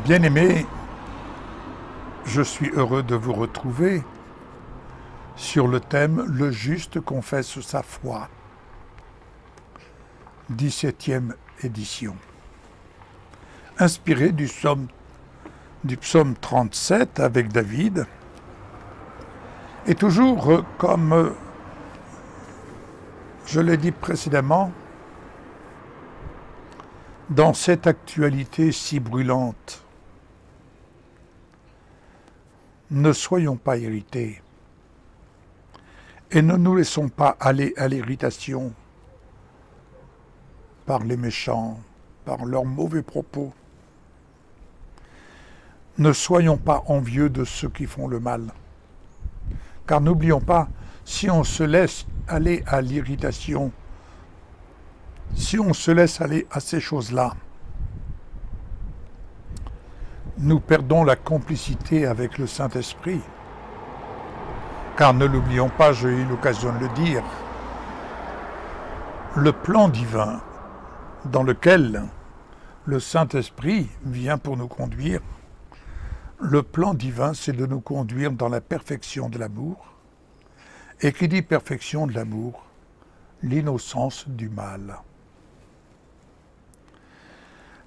Bien-aimés, je suis heureux de vous retrouver sur le thème « Le juste confesse sa foi », 17e édition. Inspiré du psaume 37 avec David, et toujours comme je l'ai dit précédemment, dans cette actualité si brûlante, ne soyons pas irrités et ne nous laissons pas aller à l'irritation par les méchants, par leurs mauvais propos. Ne soyons pas envieux de ceux qui font le mal. Car n'oublions pas, si on se laisse aller à l'irritation, si on se laisse aller à ces choses-là, nous perdons la complicité avec le Saint-Esprit. Car ne l'oublions pas, j'ai eu l'occasion de le dire, le plan divin dans lequel le Saint-Esprit vient pour nous conduire, le plan divin, c'est de nous conduire dans la perfection de l'amour. Et qui dit perfection de l'amour, l'innocence du mal.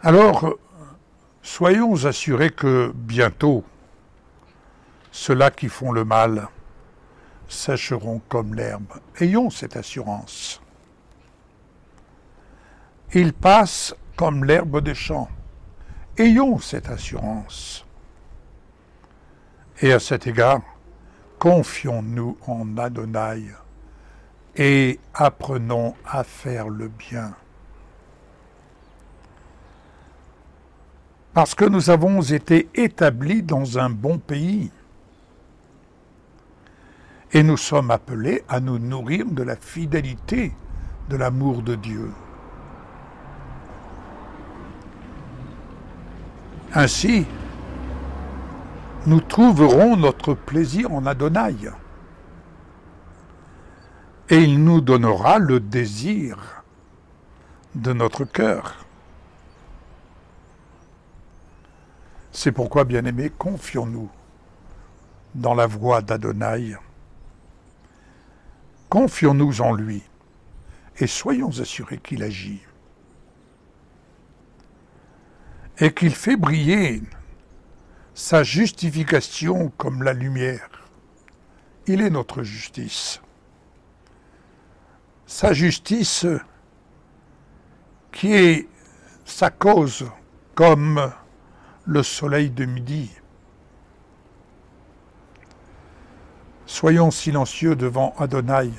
Alors, soyons assurés que bientôt, ceux-là qui font le mal sécheront comme l'herbe. Ayons cette assurance. Ils passent comme l'herbe des champs. Ayons cette assurance. Et à cet égard, confions-nous en Adonai et apprenons à faire le bien. Parce que nous avons été établis dans un bon pays et nous sommes appelés à nous nourrir de la fidélité, de l'amour de Dieu. Ainsi, nous trouverons notre plaisir en Adonai. Et il nous donnera le désir de notre cœur. C'est pourquoi, bien-aimés, confions-nous dans la voie d'Adonai. Confions-nous en lui et soyons assurés qu'il agit. Et qu'il fait briller sa justification comme la lumière. Il est notre justice. Sa justice qui est sa cause comme le soleil de midi. Soyons silencieux devant Adonai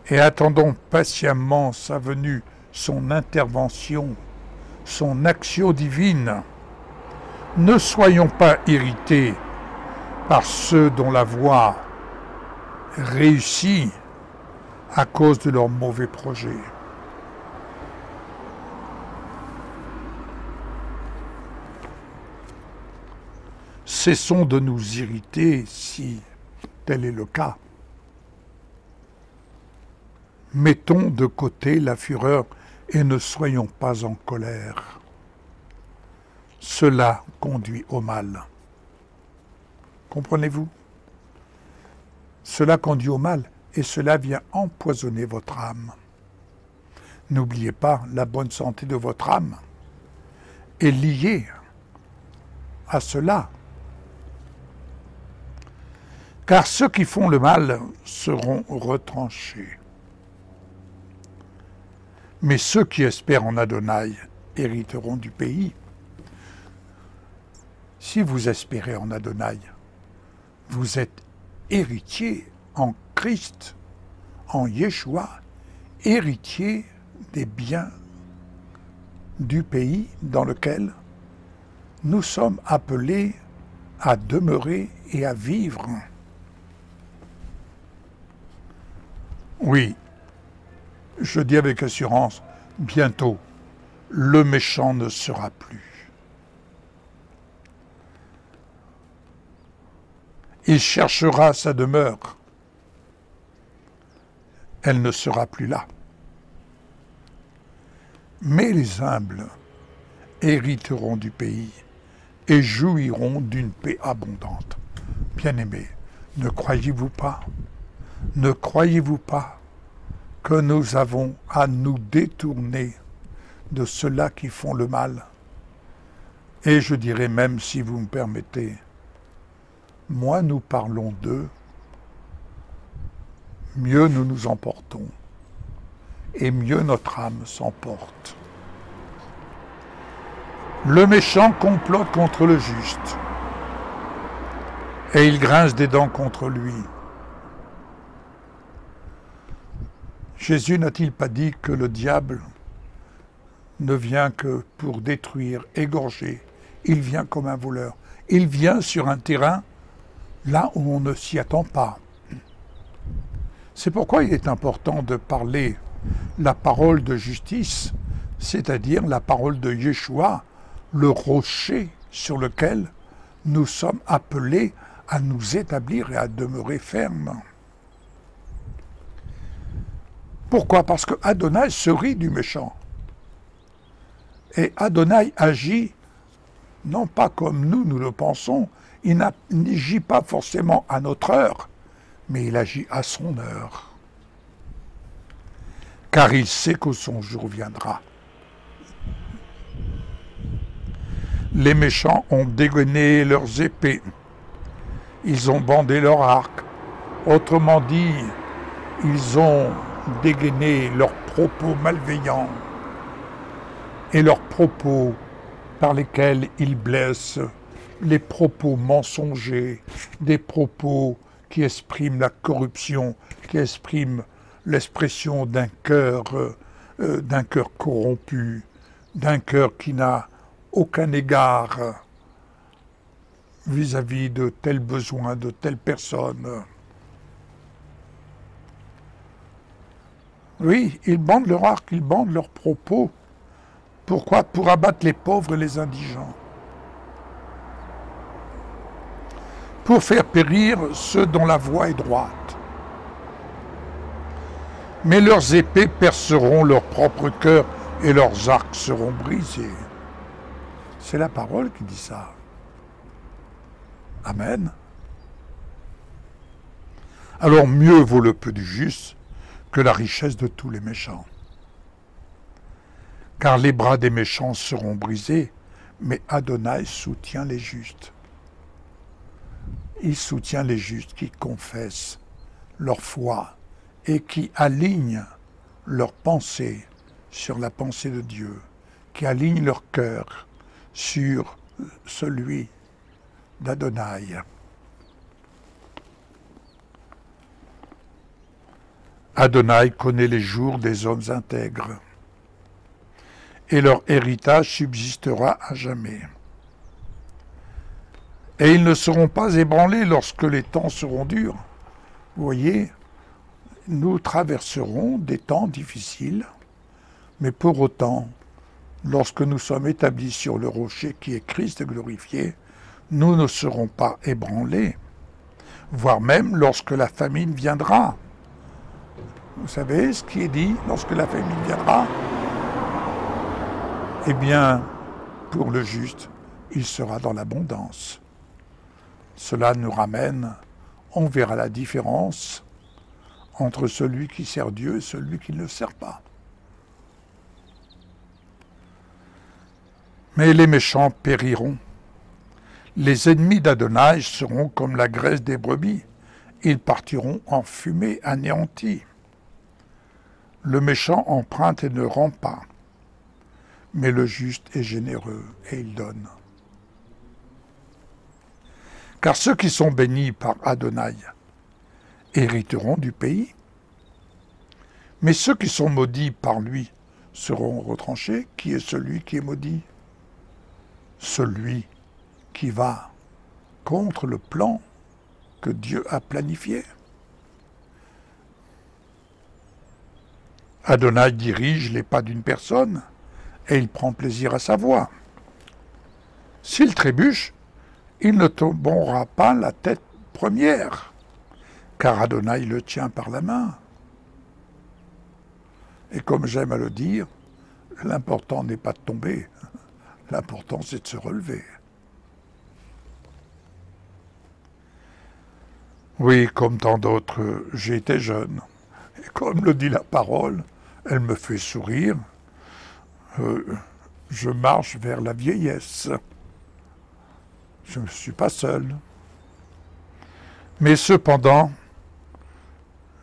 et attendons patiemment sa venue, son intervention, son action divine. Ne soyons pas irrités par ceux dont la voie réussit à cause de leurs mauvais projets. Cessons de nous irriter si tel est le cas. Mettons de côté la fureur et ne soyons pas en colère. Cela conduit au mal. Comprenez-vous? Cela conduit au mal et cela vient empoisonner votre âme. N'oubliez pas, la bonne santé de votre âme est liée à cela. Car ceux qui font le mal seront retranchés. Mais ceux qui espèrent en Adonai hériteront du pays. Si vous espérez en Adonai, vous êtes héritier en Christ, en Yeshua, héritier des biens du pays dans lequel nous sommes appelés à demeurer et à vivre. Oui, je dis avec assurance, bientôt, le méchant ne sera plus. Il cherchera sa demeure. Elle ne sera plus là. Mais les humbles hériteront du pays et jouiront d'une paix abondante. Bien-aimés, ne croyez-vous pas que nous avons à nous détourner de ceux-là qui font le mal? Et je dirais même, si vous me permettez, moins nous parlons d'eux, mieux nous nous emportons, et mieux notre âme s'emporte. Le méchant complote contre le juste, et il grince des dents contre lui. Jésus n'a-t-il pas dit que le diable ne vient que pour détruire, égorger? Il vient comme un voleur. Il vient sur un terrain là où on ne s'y attend pas. C'est pourquoi il est important de parler la parole de justice, c'est-à-dire la parole de Yeshua, le rocher sur lequel nous sommes appelés à nous établir et à demeurer fermes. Pourquoi? Parce que Adonai se rit du méchant. Et Adonai agit, non pas comme nous le pensons, il n'agit pas forcément à notre heure, mais il agit à son heure. Car il sait que son jour viendra. Les méchants ont dégainé leurs épées, ils ont bandé leur arc. Autrement dit, ils ont dégainé leurs propos malveillants et leurs propos par lesquels ils blessent, les propos mensongers, des propos qui expriment la corruption, qui expriment l'expression d'un cœur corrompu, d'un cœur qui n'a aucun égard vis-à-vis de tels besoins, de telles personnes. Oui, ils bandent leur arc, ils bandent leurs propos. Pourquoi? Pour abattre les pauvres et les indigents. Pour faire périr ceux dont la voie est droite. Mais leurs épées perceront leur propre cœur et leurs arcs seront brisés. C'est la parole qui dit ça. Amen. Alors mieux vaut le peu du juste que la richesse de tous les méchants. Car les bras des méchants seront brisés, mais Adonai soutient les justes. Il soutient les justes qui confessent leur foi et qui alignent leur pensée sur la pensée de Dieu, qui alignent leur cœur sur celui d'Adonai. Adonai connaît les jours des hommes intègres, et leur héritage subsistera à jamais. Et ils ne seront pas ébranlés lorsque les temps seront durs. Vous voyez, nous traverserons des temps difficiles, mais pour autant, lorsque nous sommes établis sur le rocher qui est Christ glorifié, nous ne serons pas ébranlés, voire même lorsque la famine viendra. Vous savez ce qui est dit lorsque la famine viendra? Eh bien, pour le juste, il sera dans l'abondance. Cela nous ramène, on verra la différence entre celui qui sert Dieu et celui qui ne le sert pas. Mais les méchants périront. Les ennemis d'Adonai seront comme la graisse des brebis. Ils partiront en fumée anéantis. Le méchant emprunte et ne rend pas. Mais le juste est généreux et il donne. Car ceux qui sont bénis par Adonai hériteront du pays. Mais ceux qui sont maudits par lui seront retranchés. Qui est celui qui est maudit? Celui qui va contre le plan que Dieu a planifié. Adonai dirige les pas d'une personne et il prend plaisir à sa voie. S'il trébuche, il ne tombera pas la tête première, car Adonai le tient par la main. Et comme j'aime à le dire, l'important n'est pas de tomber, L'important, c'est de se relever. Oui, comme tant d'autres, j'ai été jeune. Et comme le dit la parole, elle me fait sourire. Je marche vers la vieillesse. Je ne suis pas seul. Mais cependant,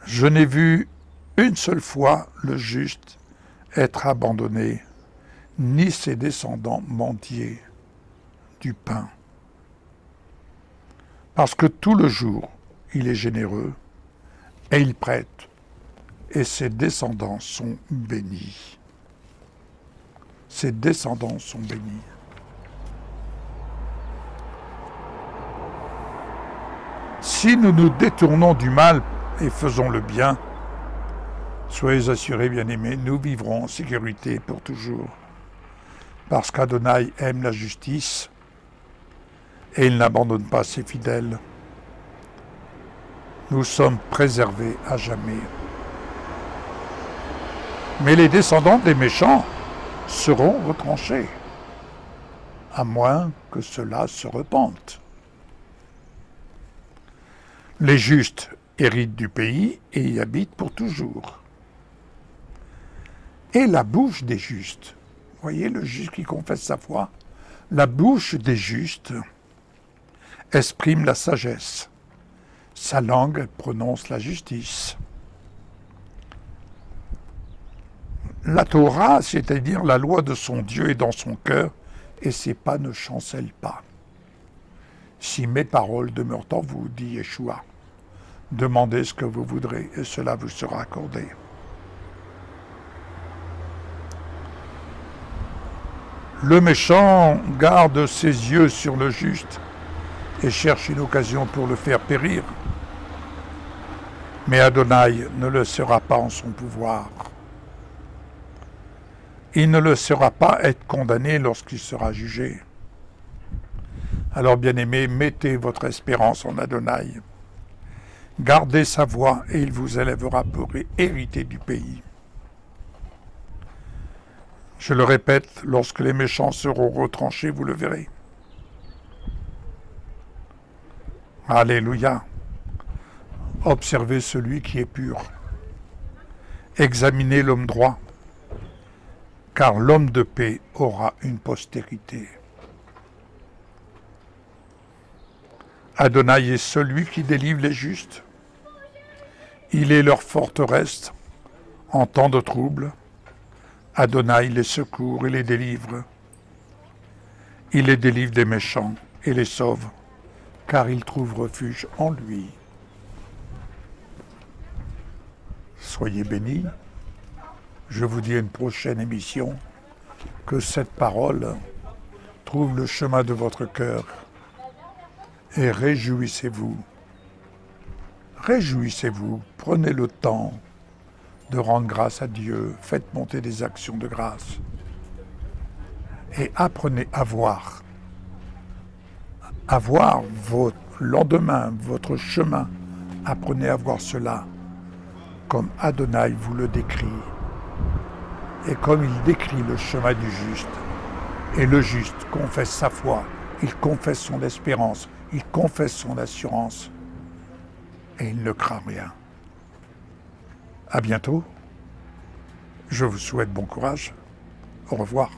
je n'ai vu une seule fois le juste être abandonné, ni ses descendants mendier du pain. Parce que tout le jour, il est généreux et il prête, et ses descendants sont bénis. Ses descendants sont bénis. Si nous nous détournons du mal et faisons le bien, soyez assurés, bien-aimés, nous vivrons en sécurité pour toujours. Parce qu'Adonai aime la justice et il n'abandonne pas ses fidèles. Nous sommes préservés à jamais. Mais les descendants des méchants seront retranchés, à moins que ceux-là se repentent. Les justes héritent du pays et y habitent pour toujours. Et la bouche des justes, voyez le juste qui confesse sa foi, la bouche des justes exprime la sagesse. Sa langue prononce la justice. La Torah, c'est-à-dire la loi de son Dieu, est dans son cœur, et ses pas ne chancellent pas. Si mes paroles demeurent en vous, dit Yeshua, demandez ce que vous voudrez, et cela vous sera accordé. Le méchant garde ses yeux sur le juste et cherche une occasion pour le faire périr. Mais Adonai ne le laissera pas en son pouvoir. Il ne le laissera pas être condamné lorsqu'il sera jugé. Alors, bien-aimés, mettez votre espérance en Adonai. Gardez sa voie et il vous élèvera pour hériter du pays. Je le répète, lorsque les méchants seront retranchés, vous le verrez. Alléluia. Observez celui qui est pur. Examinez l'homme droit, car l'homme de paix aura une postérité. Adonai est celui qui délivre les justes. Il est leur forteresse en temps de trouble. Adonai les secourt et les délivre. Il les délivre des méchants et les sauve, car ils trouvent refuge en lui. Soyez bénis. Je vous dis à une prochaine émission. Que cette parole trouve le chemin de votre cœur. Et réjouissez-vous. Réjouissez-vous. Prenez le temps de rendre grâce à Dieu. Faites monter des actions de grâce. Et apprenez à voir. À voir votre lendemain, votre chemin. Apprenez à voir cela comme Adonai vous le décrit. Et comme il décrit le chemin du juste. Et le juste confesse sa foi. Il confesse son espérance. Il confesse son assurance. Et il ne craint rien. À bientôt. Je vous souhaite bon courage. Au revoir.